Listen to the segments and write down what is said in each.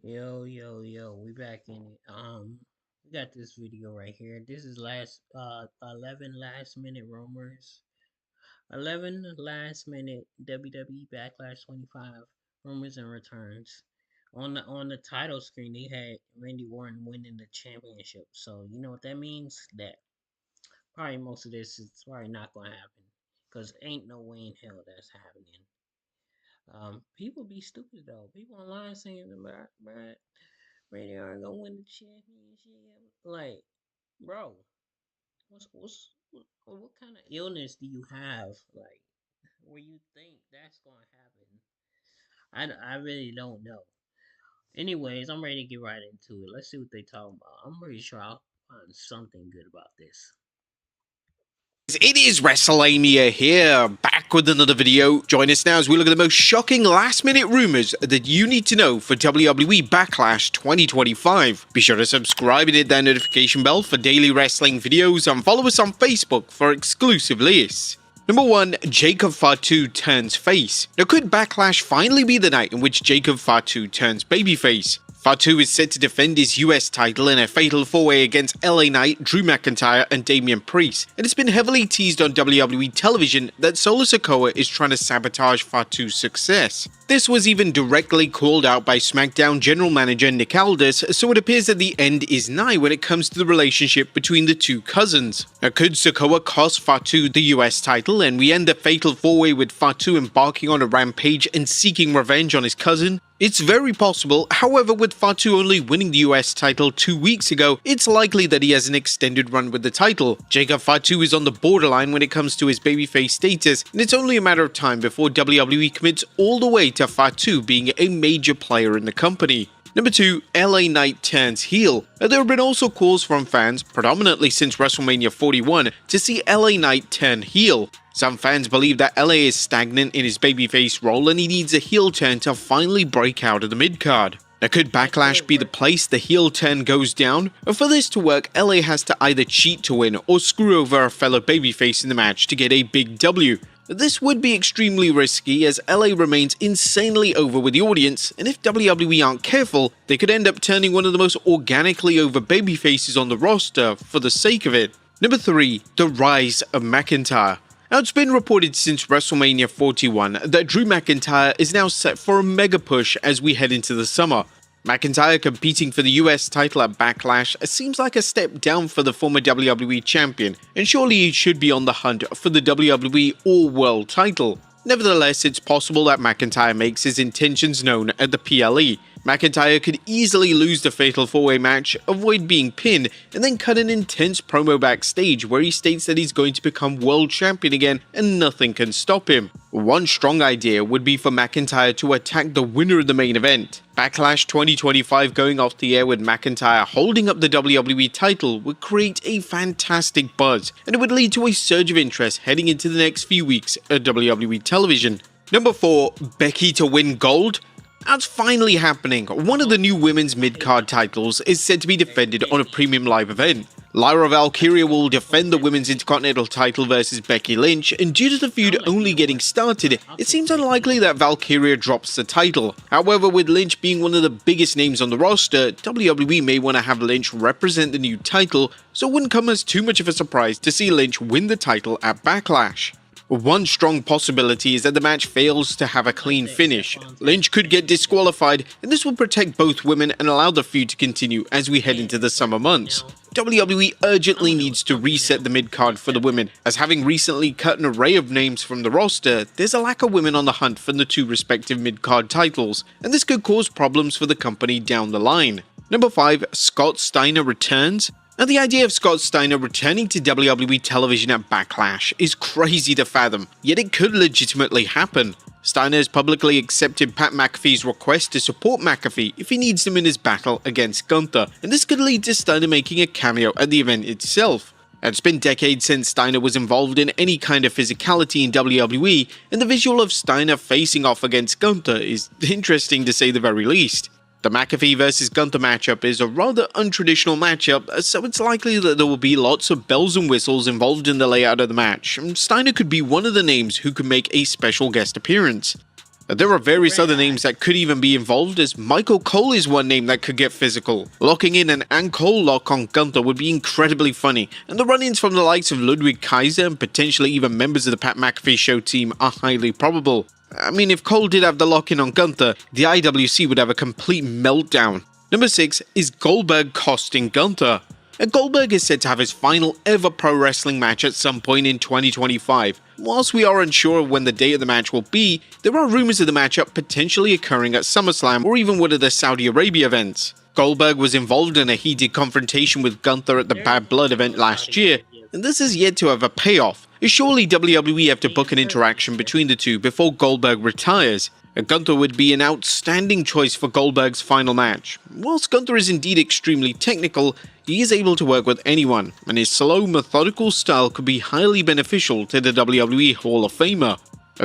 Yo, we back in it. We got this video right here. This is 11 last minute rumors. 11 last minute WWE Backlash 25 rumors and returns. On the title screen, they had Randy Orton winning the championship. So you know what that means? That probably most of this is probably not gonna happen. Cause ain't no way in hell that's happening. People be stupid though. People online saying, "Bruh, Randy Orton gonna win the championship." Like, bro, what kind of illness do you have? Like, where you think that's gonna happen? I really don't know. Anyways, I'm ready to get right into it. Let's see what they talking about. I'm pretty sure I'll find something good about this. It is WrestleMania here, back with another video. Join us now as we look at the most shocking last-minute rumors that you need to know for WWE Backlash 2025. Be sure to subscribe and hit that notification bell for daily wrestling videos, and follow us on Facebook for exclusive lists. Number 1. Jacob Fatu turns face. Now, could Backlash finally be the night in which Jacob Fatu turns babyface? Fatu is set to defend his US title in a fatal 4-way against LA Knight, Drew McIntyre and Damian Priest, and it's been heavily teased on WWE television that Solo Sikoa is trying to sabotage Fatu's success. This was even directly called out by SmackDown general manager Nick Aldis, so it appears that the end is nigh when it comes to the relationship between the two cousins. Now, could Sikoa cost Fatu the US title and we end the fatal 4-way with Fatu embarking on a rampage and seeking revenge on his cousin? It's very possible. However, with Fatu only winning the US title 2 weeks ago, it's likely that he has an extended run with the title. Jacob Fatu is on the borderline when it comes to his babyface status, and it's only a matter of time before WWE commits all the way to Fatu being a major player in the company. Number 2. LA Knight turns heel. There have been also calls from fans, predominantly since WrestleMania 41, to see LA Knight turn heel. Some fans believe that LA is stagnant in his babyface role and he needs a heel turn to finally break out of the mid-card. Now, could Backlash be the place the heel turn goes down? For this to work, LA has to either cheat to win or screw over a fellow babyface in the match to get a big W. This would be extremely risky as LA remains insanely over with the audience, and if WWE aren't careful, they could end up turning one of the most organically over babyfaces on the roster for the sake of it. Number 3. The rise of McIntyre. Now, it's been reported since WrestleMania 41 that Drew McIntyre is now set for a mega push as we head into the summer. McIntyre competing for the US title at Backlash seems like a step down for the former WWE champion, and surely he should be on the hunt for the WWE All-World title. Nevertheless, it's possible that McIntyre makes his intentions known at the PLE. McIntyre could easily lose the fatal 4-way match, avoid being pinned, and then cut an intense promo backstage where he states that he's going to become world champion again and nothing can stop him. One strong idea would be for McIntyre to attack the winner of the main event. Backlash 2025 going off the air with McIntyre holding up the WWE title would create a fantastic buzz, and it would lead to a surge of interest heading into the next few weeks at WWE television. Number 4. Becky to win gold? That's finally happening. One of the new women's mid-card titles is said to be defended on a premium live event. Lyra Valkyria will defend the women's Intercontinental title versus Becky Lynch, and due to the feud only getting started, it seems unlikely that Valkyria drops the title. However, with Lynch being one of the biggest names on the roster, WWE may want to have Lynch represent the new title, so it wouldn't come as too much of a surprise to see Lynch win the title at Backlash. One strong possibility is that the match fails to have a clean finish. Lynch could get disqualified, and this will protect both women and allow the feud to continue as we head into the summer months. WWE urgently needs to reset the mid-card for the women, as having recently cut an array of names from the roster, there's a lack of women on the hunt for the two respective mid-card titles, and this could cause problems for the company down the line. Number 5. Scott Steiner returns. Now, the idea of Scott Steiner returning to WWE television at Backlash is crazy to fathom, yet it could legitimately happen. Steiner has publicly accepted Pat McAfee's request to support McAfee if he needs him in his battle against Gunther, and this could lead to Steiner making a cameo at the event itself. It's been decades since Steiner was involved in any kind of physicality in WWE, and the visual of Steiner facing off against Gunther is interesting to say the very least. The McAfee vs Gunther matchup is a rather untraditional matchup, so it's likely that there will be lots of bells and whistles involved in the layout of the match, and Steiner could be one of the names who could make a special guest appearance. There are various Red other Hot. names that could even be involved, as Michael Cole is one name that could get physical. Locking in an ankle lock on Gunther would be incredibly funny, and the run-ins from the likes of Ludwig Kaiser and potentially even members of the Pat McAfee show team are highly probable. I mean, if Cole did have the lock-in on Gunther, the IWC would have a complete meltdown. Number 6 is Goldberg costing Gunther. Goldberg is said to have his final ever pro wrestling match at some point in 2025. Whilst we are unsure of when the date of the match will be, there are rumors of the matchup potentially occurring at SummerSlam or even one of the Saudi Arabia events. Goldberg was involved in a heated confrontation with Gunther at the Bad Blood event last year, and this is yet to have a payoff. Surely WWE have to book an interaction between the two before Goldberg retires. Gunther would be an outstanding choice for Goldberg's final match. Whilst Gunther is indeed extremely technical, he is able to work with anyone, and his slow, methodical style could be highly beneficial to the WWE Hall of Famer.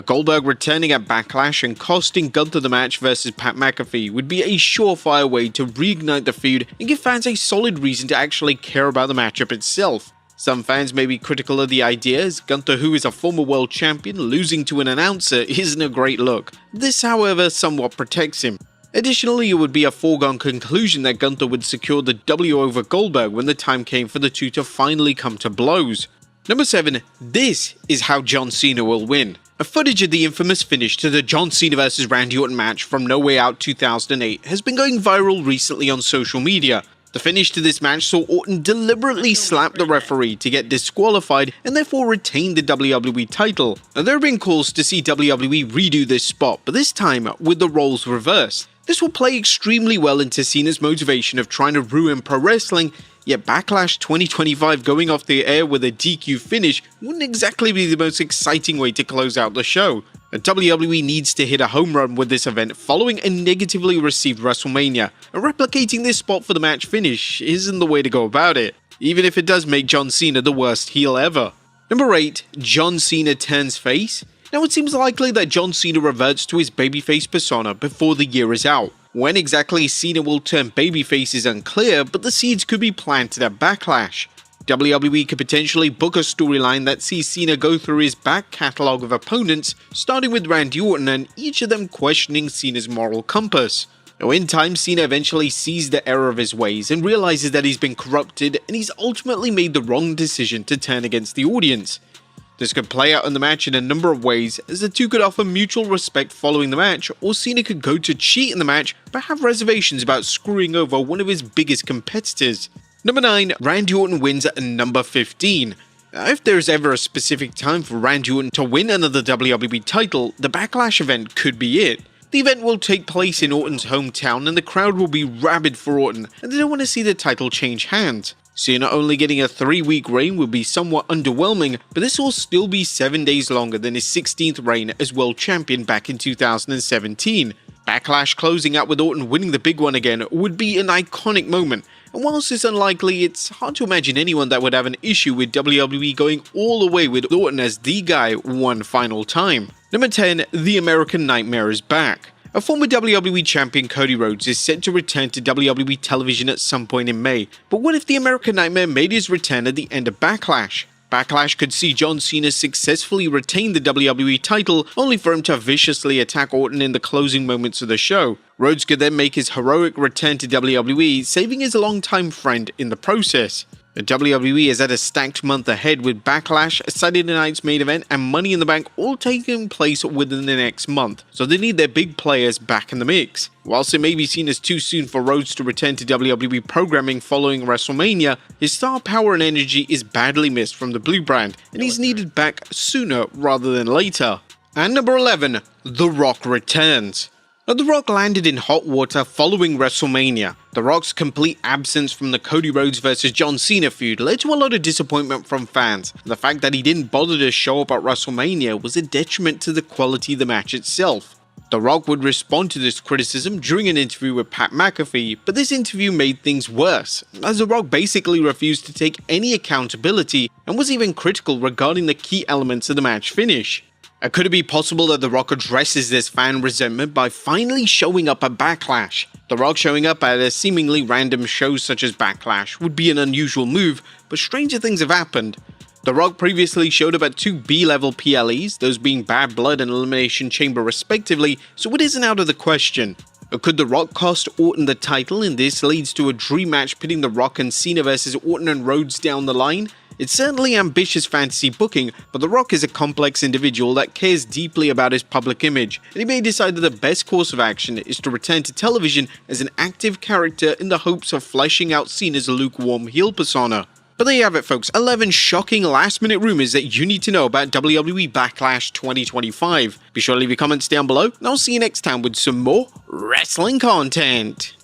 Goldberg returning at Backlash and costing Gunther the match versus Pat McAfee would be a surefire way to reignite the feud and give fans a solid reason to actually care about the matchup itself. Some fans may be critical of the idea, as Gunther, who is a former world champion, losing to an announcer isn't a great look. This, however, somewhat protects him. Additionally, it would be a foregone conclusion that Gunther would secure the W over Goldberg when the time came for the two to finally come to blows. Number 7. This is how John Cena will win. A footage of the infamous finish to the John Cena vs Randy Orton match from No Way Out 2008 has been going viral recently on social media. The finish to this match saw Orton deliberately slap the referee to get disqualified and therefore retain the WWE title. Now, there have been calls to see WWE redo this spot, but this time with the roles reversed. This will play extremely well into Cena's motivation of trying to ruin pro wrestling, yet Backlash 2025 going off the air with a DQ finish wouldn't exactly be the most exciting way to close out the show. WWE needs to hit a home run with this event following a negatively received WrestleMania, and replicating this spot for the match finish isn't the way to go about it, even if it does make John Cena the worst heel ever. Number 8. John Cena turns face. Now, it seems likely that John Cena reverts to his babyface persona before the year is out. When exactly Cena will turn babyface is unclear, but the seeds could be planted at Backlash. WWE could potentially book a storyline that sees Cena go through his back catalogue of opponents, starting with Randy Orton and each of them questioning Cena's moral compass. Now, in time, Cena eventually sees the error of his ways and realizes that he's been corrupted and he's ultimately made the wrong decision to turn against the audience. This could play out in the match in a number of ways, as the two could offer mutual respect following the match, or Cena could go to cheat in the match but have reservations about screwing over one of his biggest competitors. Number 9. Randy Orton wins at number 15. If there's ever a specific time for Randy Orton to win another WWE title, the Backlash event could be it. The event will take place in Orton's hometown and the crowd will be rabid for Orton, and they don't want to see the title change hands. Cena only getting a 3-week reign would be somewhat underwhelming, but this will still be 7 days longer than his 16th reign as world champion back in 2017. Backlash closing out with Orton winning the big one again would be an iconic moment, and whilst it's unlikely, it's hard to imagine anyone that would have an issue with WWE going all the way with Orton as the guy one final time. Number 10. The American Nightmare is back. A former WWE champion Cody Rhodes is set to return to WWE television at some point in May, but what if the American Nightmare made his return at the end of Backlash? Backlash could see John Cena successfully retain the WWE title, only for him to viciously attack Orton in the closing moments of the show. Rhodes could then make his heroic return to WWE, saving his longtime friend in the process. The WWE is at a stacked month ahead with Backlash, Saturday Night's main event, and Money in the Bank all taking place within the next month, so they need their big players back in the mix. Whilst it may be seen as too soon for Rhodes to return to WWE programming following WrestleMania, his star power and energy is badly missed from the Blue brand, and he's needed back sooner rather than later. And number 11, The Rock returns. Now, The Rock landed in hot water following WrestleMania. The Rock's complete absence from the Cody Rhodes vs John Cena feud led to a lot of disappointment from fans. The fact that he didn't bother to show up at WrestleMania was a detriment to the quality of the match itself. The Rock would respond to this criticism during an interview with Pat McAfee, but this interview made things worse, as The Rock basically refused to take any accountability and was even critical regarding the key elements of the match finish. Could it be possible that The Rock addresses this fan resentment by finally showing up at Backlash? The Rock showing up at a seemingly random show such as Backlash would be an unusual move, but stranger things have happened. The Rock previously showed up at 2 B-level PLEs, those being Bad Blood and Elimination Chamber respectively, so it isn't out of the question. But could The Rock cost Orton the title, and this leads to a dream match pitting The Rock and Cena versus Orton and Rhodes down the line? It's certainly ambitious fantasy booking, but The Rock is a complex individual that cares deeply about his public image, and he may decide that the best course of action is to return to television as an active character in the hopes of fleshing out Cena's lukewarm heel persona. But there you have it, folks, 11 shocking last-minute rumors that you need to know about WWE Backlash 2025. Be sure to leave your comments down below, and I'll see you next time with some more wrestling content.